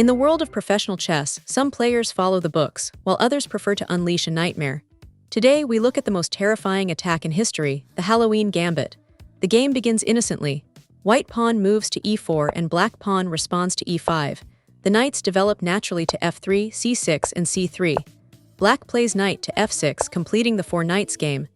In the world of professional chess, some players follow the books, while others prefer to unleash a nightmare. Today, we look at the most terrifying attack in history, the Halloween Gambit. The game begins innocently. White pawn moves to e4 and black pawn responds to e5. The knights develop naturally to f3, c6, and c3. Black plays knight to f6, completing the four knights game.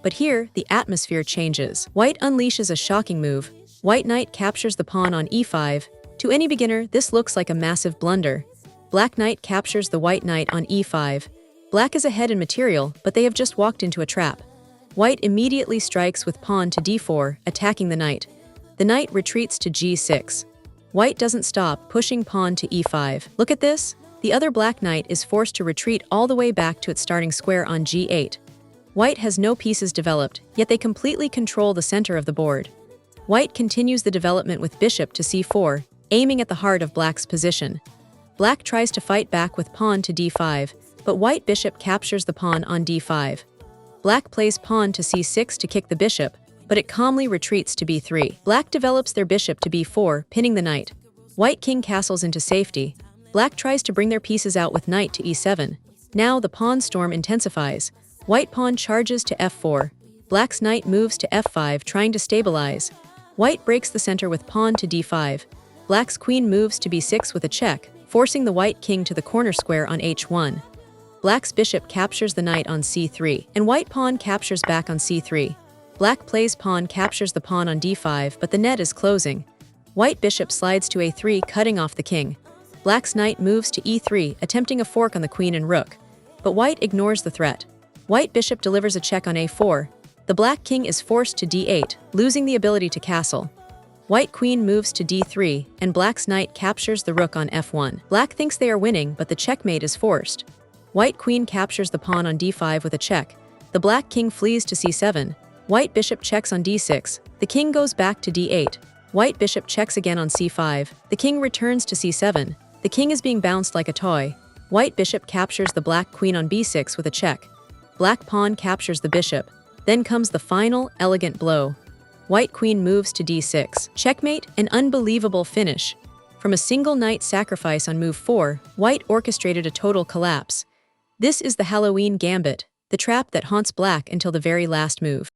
But here, the atmosphere changes. White unleashes a shocking move. White knight captures the pawn on e5. To any beginner, this looks like a massive blunder. Black knight captures the white knight on e5. Black is ahead in material, but they have just walked into a trap. White immediately strikes with pawn to d4, attacking the knight. The knight retreats to g6. White doesn't stop, pushing pawn to e5. Look at this. The other black knight is forced to retreat all the way back to its starting square on g8. White has no pieces developed, yet they completely control the center of the board. White continues the development with bishop to c4, aiming at the heart of black's position. Black tries to fight back with pawn to d5, but white bishop captures the pawn on d5. Black plays pawn to c6 to kick the bishop, but it calmly retreats to b3. Black develops their bishop to b4, pinning the knight. White king castles into safety. Black tries to bring their pieces out with knight to e7. Now the pawn storm intensifies. White pawn charges to f4. Black's knight moves to f5, trying to stabilize. White breaks the center with pawn to d5. Black's queen moves to b6 with a check, forcing the white king to the corner square on h1. Black's bishop captures the knight on c3, and white pawn captures back on c3. Black plays pawn captures the pawn on d5, but the net is closing. White bishop slides to a3, cutting off the king. Black's knight moves to e3, attempting a fork on the queen and rook. But white ignores the threat. White bishop delivers a check on a4. The black king is forced to d8, losing the ability to castle. White queen moves to d3, and black's knight captures the rook on f1. Black thinks they are winning, but the checkmate is forced. White queen captures the pawn on d5 with a check. The black king flees to c7. White bishop checks on d6. The king goes back to d8. White bishop checks again on c5. The king returns to c7. The king is being bounced like a toy. White bishop captures the black queen on b6 with a check. Black pawn captures the bishop. Then comes the final, elegant blow. White queen moves to d6. Checkmate, an unbelievable finish. From a single knight sacrifice on move 4, white orchestrated a total collapse. This is the Halloween Gambit, the trap that haunts black until the very last move.